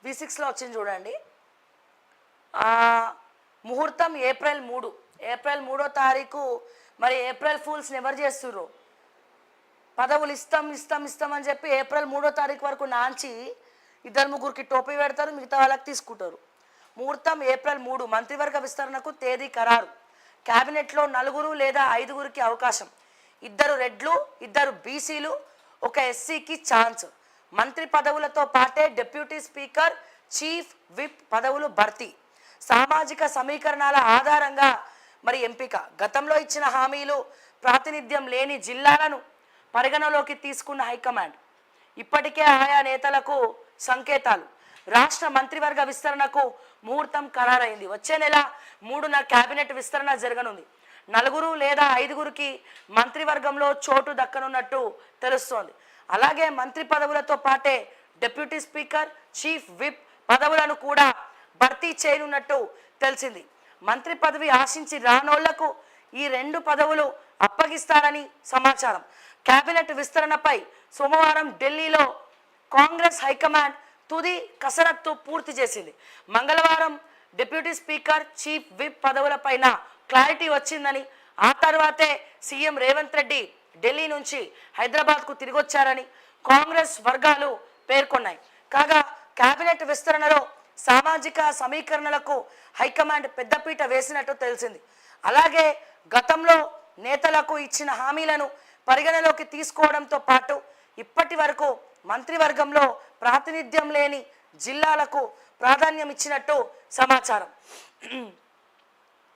V6లో వచ్చింది చూడండి. ముహూర్తం ఏప్రిల్ 3. ఏప్రిల్ 3వ తారీఖు. మరి ఏప్రిల్ ఫూల్స్ని ఎవరు చేస్తుర్రు? పదవులు ఇస్తాం అని చెప్పి ఏప్రిల్ 3వ తారీఖు వరకు నాంచి 2-3కి టోపీ పెడతారు, మిగతా వాళ్ళకి తీసుకుంటారు. ముహూర్తం ఏప్రిల్ 3. మంత్రివర్గ విస్తరణకు తేదీ ఖరారు. క్యాబినెట్లో 4 లేదా 5కి అవకాశం. 2 రెడ్లు, 2 బీసీలు, 1 ఎస్సీకి ఛాన్స్. మంత్రి పదవులతో పాటే డిప్యూటీ స్పీకర్, చీఫ్ విప్ పదవులు భర్తీ. సామాజిక సమీకరణాల ఆధారంగా మరి ఎంపిక. గతంలో ఇచ్చిన హామీలు ప్రాతినిధ్యం లేని జిల్లాలను పరిగణలోకి తీసుకున్న హైకమాండ్. ఇప్పటికే ఆయా నేతలకు సంకేతాలు. రాష్ట్ర మంత్రివర్గ విస్తరణకు ముహూర్తం ఖరారైంది. వచ్చే నెల 3న క్యాబినెట్ విస్తరణ జరగనుంది. 4 లేదా 5కి మంత్రివర్గంలో చోటు దక్కనున్నట్టు తెలుస్తోంది. అలాగే మంత్రి పదవులతో పాటే డిప్యూటీ స్పీకర్, చీఫ్ విప్ పదవులను కూడా భర్తీ చేయనున్నట్టు తెలిసింది. మంత్రి పదవి ఆశించి రానోళ్లకు ఈ 2 పదవులు అప్పగిస్తారని సమాచారం. క్యాబినెట్ విస్తరణపై సోమవారం ఢిల్లీలో కాంగ్రెస్ హైకమాండ్ తుది కసరత్తు పూర్తి చేసింది. మంగళవారం డిప్యూటీ స్పీకర్, చీఫ్ విప్ పదవులపైన క్లారిటీ వచ్చిందని, ఆ తర్వాతే సీఎం రేవంత్ రెడ్డి ఢిల్లీ నుంచి హైదరాబాద్కు తిరిగొచ్చారని కాంగ్రెస్ వర్గాలు పేర్కొన్నాయి. కాగా క్యాబినెట్ విస్తరణలో సామాజిక సమీకరణలకు హైకమాండ్ పెద్దపీట వేసినట్టు తెలిసింది. అలాగే గతంలో నేతలకు ఇచ్చిన హామీలను పరిగణలోకి తీసుకోవడంతో పాటు ఇప్పటి వరకు మంత్రివర్గంలో ప్రాతినిధ్యం లేని జిల్లాలకు ప్రాధాన్యం ఇచ్చినట్టు సమాచారం.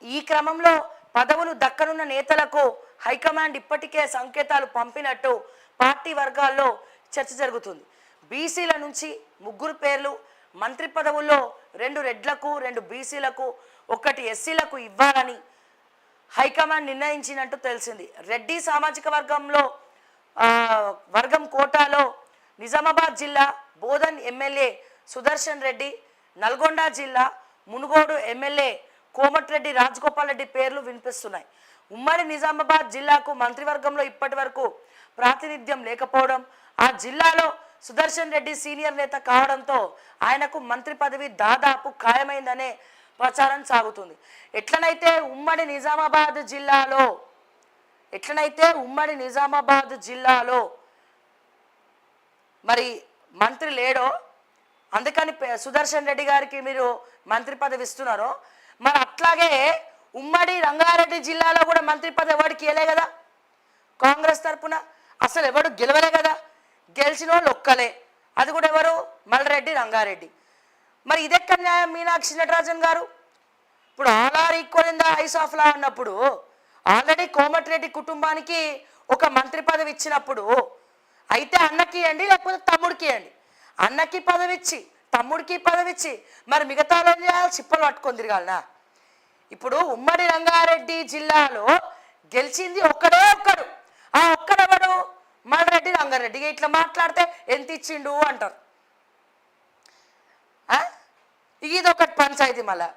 ఈ క్రమంలో పదవులు దక్కనున్న నేతలకు హైకమాండ్ ఇప్పటికే సంకేతాలు పంపినట్టు పార్టీ వర్గాల్లో చర్చ జరుగుతుంది. బీసీల నుంచి 3 పేర్లు మంత్రి పదవుల్లో 2 రెడ్లకు, 2 బీసీలకు, 1 ఎస్సీలకు ఇవ్వాలని హైకమాండ్ నిర్ణయించినట్టు తెలిసింది. రెడ్డి సామాజిక వర్గం కోటాలో నిజామాబాద్ జిల్లా బోధన్ ఎమ్మెల్యే సుదర్శన్ రెడ్డి, నల్గొండ జిల్లా మునుగోడు ఎమ్మెల్యే కోమటిరెడ్డి రాజగోపాల్ రెడ్డి పేర్లు వినిపిస్తున్నాయి. ఉమ్మడి నిజామాబాద్ జిల్లాకు మంత్రివర్గంలో ఇప్పటి వరకు ప్రాతినిధ్యం లేకపోవడం, ఆ జిల్లాలో సుదర్శన్ రెడ్డి సీనియర్ నేత కావడంతో ఆయనకు మంత్రి పదవి దాదాపు ఖాయమైందనే ప్రచారం సాగుతుంది. ఎట్లనైతే ఉమ్మడి నిజామాబాద్ జిల్లాలో మరి మంత్రి లేడో, అందుకని సుదర్శన్ రెడ్డి గారికి మీరు మంత్రి పదవి ఇస్తున్నారో, మరి అట్లాగే ఉమ్మడి రంగారెడ్డి జిల్లాలో కూడా మంత్రి పదవి ఎవరికి ఇవ్వలే కదా కాంగ్రెస్ తరఫున. అసలు ఎవడు గెలవలే కదా, గెలిచిన వాళ్ళు ఒక్కలే, అది కూడా ఎవరు? మల్రెడ్డి రంగారెడ్డి. మరి ఇదెక్కడ న్యాయం మీనాక్షి నటరాజన్ గారు? ఇప్పుడు all are equal in the eyes of law అన్నప్పుడు, ఆల్రెడీ కోమటిరెడ్డి కుటుంబానికి ఒక మంత్రి పదవి ఇచ్చినప్పుడు అయితే అన్నకి ఇవ్వండి, లేకపోతే తమ్ముడికి ఇవ్వండి. అన్నకి పదవి ఇచ్చి తమ్ముడికి పదవి ఇచ్చి మరి మిగతా ఏం చేయాలి? చిప్పలు పట్టుకొని తిరగాలనా? ఇప్పుడు ఉమ్మడి రంగారెడ్డి జిల్లాలో గెలిచింది ఒక్కడే ఒక్కడు. ఆ ఒక్కడెవడు? మల్రెడ్డి రంగారెడ్డి. ఇట్లా మాట్లాడితే ఎంత ఇచ్చిండు అంటారు. ఇది ఒకటి పంచాయతీ. మళ్ళా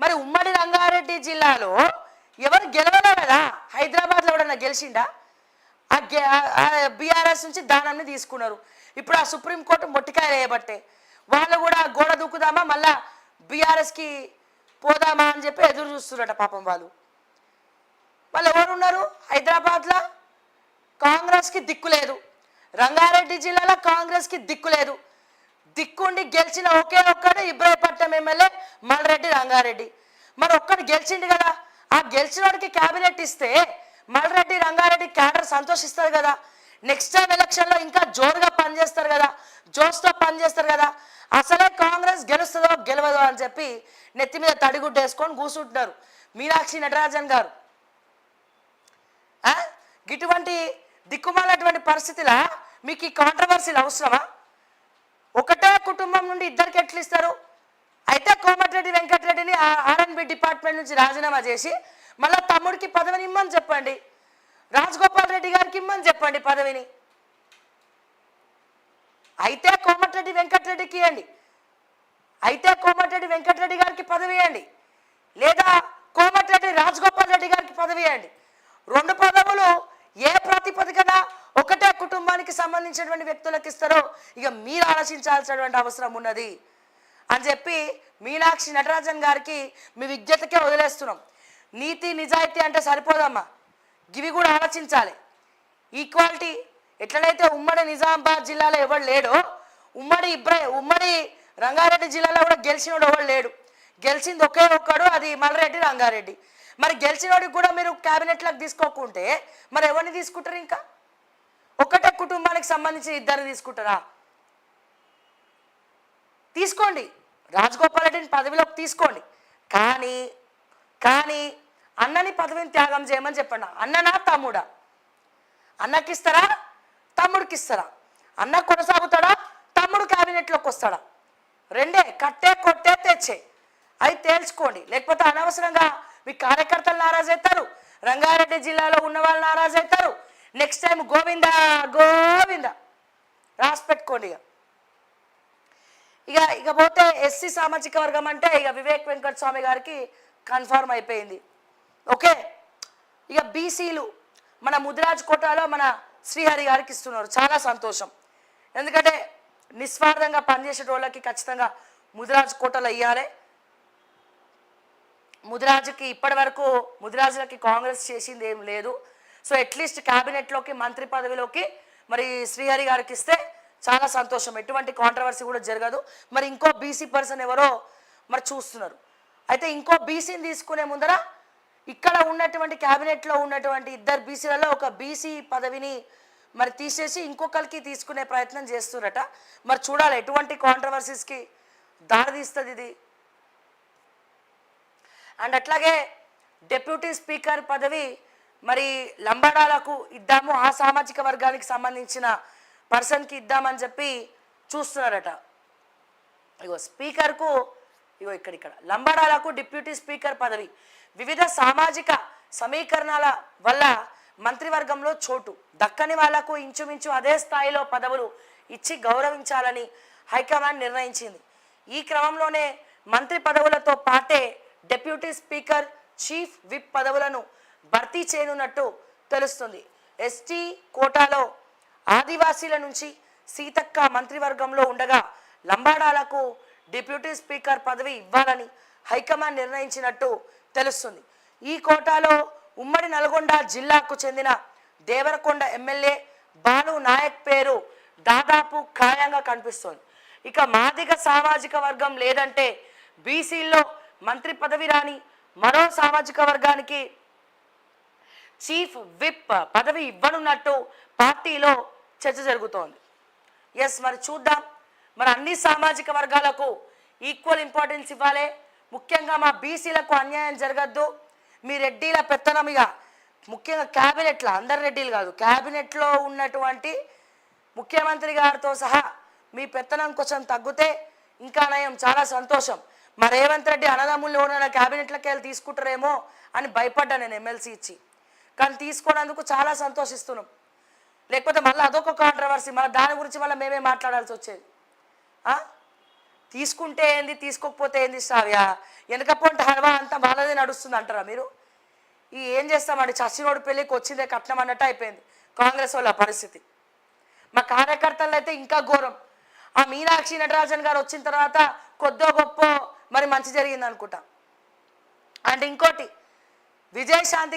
మరి ఉమ్మడి రంగారెడ్డి జిల్లాలో ఎవరు గెలవలే కదా. హైదరాబాద్లో ఎవడన్నా గెలిచిండా? బీఆర్ఎస్ నుంచి దానాన్ని తీసుకున్నారు. ఇప్పుడు ఆ సుప్రీంకోర్టు మొట్టికాయ వేయబట్టే వాళ్ళు కూడా గోడ దూకుదామా, మళ్ళా బీఆర్ఎస్కి పోదామా అని చెప్పి ఎదురు చూస్తున్నారట పాపం వాళ్ళు. వాళ్ళు ఎవరున్నారు హైదరాబాద్లో? కాంగ్రెస్కి దిక్కు లేదు. రంగారెడ్డి జిల్లాలో కాంగ్రెస్కి దిక్కు లేదు. దిక్కుండి గెలిచిన ఒకే ఒక్కడు ఇబ్రాహీంపట్నం ఎమ్మెల్యే మల్రెడ్డి రంగారెడ్డి. మరి ఒక్కడు గెలిచిండు కదా, ఆ గెలిచిన వాడికి క్యాబినెట్ ఇస్తే మల్రెడ్డి రంగారెడ్డి క్యాడర్ సంతోషిస్తారు కదా. నెక్స్ట్ టైం ఎలక్షన్లో ఇంకా జోరుగా పనిచేస్తారు కదా, జోష్తో పనిచేస్తారు కదా. అసలే కాంగ్రెస్ గెలుస్తుందో గెలవదో అని చెప్పి నెత్తి మీద తడిగుడ్డ వేసుకొని కూర్చుంటున్నారు మీనాక్షి నటరాజన్ గారు. ఇటువంటి దిక్కుమాలటువంటి పరిస్థితిలా మీకు ఈ కాంట్రవర్సీలు అవసరమా? ఒకటే కుటుంబం నుండి ఇద్దరికి ఎట్లు ఇస్తారు? అయితే కోమటిరెడ్డి వెంకటరెడ్డిని R&B డిపార్ట్మెంట్ నుంచి రాజీనామా చేసి మళ్ళీ తమ్ముడికి పదవిని ఇమ్మని చెప్పండి, రాజగోపాల్ రెడ్డి గారికి ఇమ్మని చెప్పండి పదవిని. అయితే కోమటిరెడ్డి వెంకటరెడ్డికి ఇవ్వండి, అయితే కోమటిరెడ్డి వెంకటరెడ్డి గారికి పదవి ఇవ్వండి, లేదా కోమటిరెడ్డి రాజగోపాల్ రెడ్డి గారికి పదవి ఇవ్వండి. 2 పదవులు ఏ ప్రాతిపదికన ఒకటే కుటుంబానికి సంబంధించినటువంటి వ్యక్తులకు ఇస్తారో ఇక మీరు ఆలోచించాల్సినటువంటి అవసరం ఉన్నది. అని చెప్పి మీనాక్షి నటరాజన్ గారికి మీ విజ్ఞతకే వదిలేస్తున్నాం. నీతి నిజాయితీ అంటే సరిపోదమ్మా, ఇవి కూడా ఆలోచించాలి. ఈక్వాలిటీ ఎట్లనైతే ఉమ్మడి నిజామాబాద్ జిల్లాలో ఎవడు లేడో, ఉమ్మడి రంగారెడ్డి జిల్లాలో కూడా గెలిచినోడు ఎవడు లేడు. గెలిచింది ఒకే ఒక్కడు, అది మల్రెడ్డి రంగారెడ్డి. మరి గెలిచినోడికి కూడా మీరు క్యాబినెట్లకు తీసుకోకుంటే మరి ఎవరిని తీసుకుంటారు? ఇంకా ఒకటే కుటుంబానికి సంబంధించి ఇద్దరిని తీసుకుంటారా? తీసుకోండి, రాజగోపాల్ రెడ్డిని పదవిలోకి తీసుకోండి, కానీ అన్నని పదవిని త్యాగం చేయమని చెప్పండి. అన్ననా తమ్ముడా? అన్నకి ఇస్తారా, తమ్ముడికి ఇస్తారా? అన్న కొనసాగుతాడా, తమ్ముడు క్యాబినెట్లోకి వస్తాడా? రెండే, కట్టే కొట్టే తెచ్చే. అవి తేల్చుకోండి. లేకపోతే అనవసరంగా మీ కార్యకర్తలు నారాజు అవుతారు, రంగారెడ్డి జిల్లాలో ఉన్న వాళ్ళు నారాజు అవుతారు. నెక్స్ట్ టైం గోవింద గోవింద రాసి పెట్టుకోండి. ఇక పోతే ఎస్సీ సామాజిక వర్గం అంటే ఇక వివేక్ వెంకట స్వామి గారికి కన్ఫర్మ్ అయిపోయింది. ఓకే, ఇక బీసీలు మన ముదిరాజ్ కోటాలో మన శ్రీహరి గారికి ఇస్తున్నారు. చాలా సంతోషం. ఎందుకంటే నిస్వార్థంగా పనిచేసే వాళ్ళకి ఖచ్చితంగా ముదిరాజ్ కోటలు ఇవ్వాలి. ముదిరాజుకి ఇప్పటి వరకు ముదిరాజులకి కాంగ్రెస్ చేసింది ఏం లేదు. సో అట్లీస్ట్ క్యాబినెట్లోకి మంత్రి పదవిలోకి మరి శ్రీహరి గారికి ఇస్తే చాలా సంతోషం. ఎటువంటి కాంట్రవర్సీ కూడా జరగదు. మరి ఇంకో బీసీ పర్సన్ ఎవరో మరి చూస్తున్నారు. అయితే ఇంకో బీసీని తీసుకునే ముందర ఇక్కడ ఉన్నటువంటి క్యాబినెట్లో ఉన్నటువంటి ఇద్దరు బీసీలలో ఒక బీసీ పదవిని మరి తీసేసి ఇంకొకరికి తీసుకునే ప్రయత్నం చేస్తున్నారట. మరి చూడాలి ఎటువంటి కాంట్రవర్సీస్కి దారితీస్తుంది ఇది. అండ్ అట్లాగే డెప్యూటీ స్పీకర్ పదవి మరి లంబాడాలకు ఇద్దాము, ఆ సామాజిక వర్గానికి సంబంధించిన పర్సన్కి ఇద్దామని చెప్పి చూస్తున్నారట. ఇగో స్పీకర్కు ఇక్కడ లంబాడాలకు డిప్యూటీ స్పీకర్ పదవి వివిధ సామాజిక సమీకరణాల వల్ల మంత్రివర్గంలో చోటు దక్కని వాళ్లకు ఇంచుమించు అదే స్థాయిలో పదవులు ఇచ్చి గౌరవించాలని హైకమాండ్ నిర్ణయించింది. ఈ క్రమంలోనే మంత్రి పదవులతో పాటే డెప్యూటీ స్పీకర్, చీఫ్ విప్ పదవులను భర్తీ చేయనున్నట్టు తెలుస్తుంది. ఎస్టీ కోటాలో ఆదివాసీల నుంచి సీతక్క మంత్రివర్గంలో ఉండగా లంబాడాలకు డిప్యూటీ స్పీకర్ పదవి ఇవ్వాలని హైకమాండ్ నిర్ణయించినట్టు తెలుస్తుంది. ఈ కోటాలో ఉమ్మడి నల్గొండ జిల్లాకు చెందిన దేవరకొండ ఎమ్మెల్యే బాలు నాయక్ పేరు దాదాపు ఖాయంగా కనిపిస్తోంది. ఇక మాదిగ సామాజిక వర్గం లేదంటే బీసీల్లో మంత్రి పదవి రాని మరో సామాజిక వర్గానికి చీఫ్ విప్ పదవి ఇవ్వనున్నట్టు పార్టీలో చర్చ జరుగుతోంది. ఎస్, మరి చూద్దాం. మరి అన్ని సామాజిక వర్గాలకు ఈక్వల్ ఇంపార్టెన్స్ ఇవ్వాలి. ముఖ్యంగా మా బీసీలకు అన్యాయం జరగద్దు. మీ రెడ్డిల పెత్తనం ఇక ముఖ్యంగా క్యాబినెట్లో, అందరు రెడ్డిలు కాదు, క్యాబినెట్లో ఉన్నటువంటి ముఖ్యమంత్రి గారితో సహా మీ పెత్తనం కొంచెం తగ్గితే ఇంకా నయం, చాలా సంతోషం. మా రేవంత్ రెడ్డి అన్నదమ్ములు ఎవరైనా క్యాబినెట్లకి వెళ్ళి తీసుకుంటారేమో అని భయపడ్డా నేను ఎమ్మెల్సీ ఇచ్చి, కానీ తీసుకోవడానికి చాలా సంతోషిస్తున్నాం. లేకపోతే మళ్ళీ అదొక కాంట్రవర్సీ, మళ్ళీ దాని గురించి మళ్ళీ మేమే మాట్లాడాల్సి వచ్చేది. తీసుకుంటే ఏంది, తీసుకోకపోతే ఏంది శ్రావ్య, వెనకపోంటే హల్వా అంతా వాళ్ళదే నడుస్తుంది అంటారా మీరు? ఏం చేస్తామండి, చచ్చినోడు పెళ్ళికి వచ్చిందే కట్నం అన్నట్టు అయిపోయింది కాంగ్రెస్ వాళ్ళ పరిస్థితి. మా కార్యకర్తలు అయితే ఇంకా ఘోరం. ఆ మీనాక్షి నటరాజన్ గారు వచ్చిన తర్వాత కొద్దో గొప్ప మరి మంచి జరిగింది అనుకుంటా. అండ్ ఇంకోటి, విజయశాంతి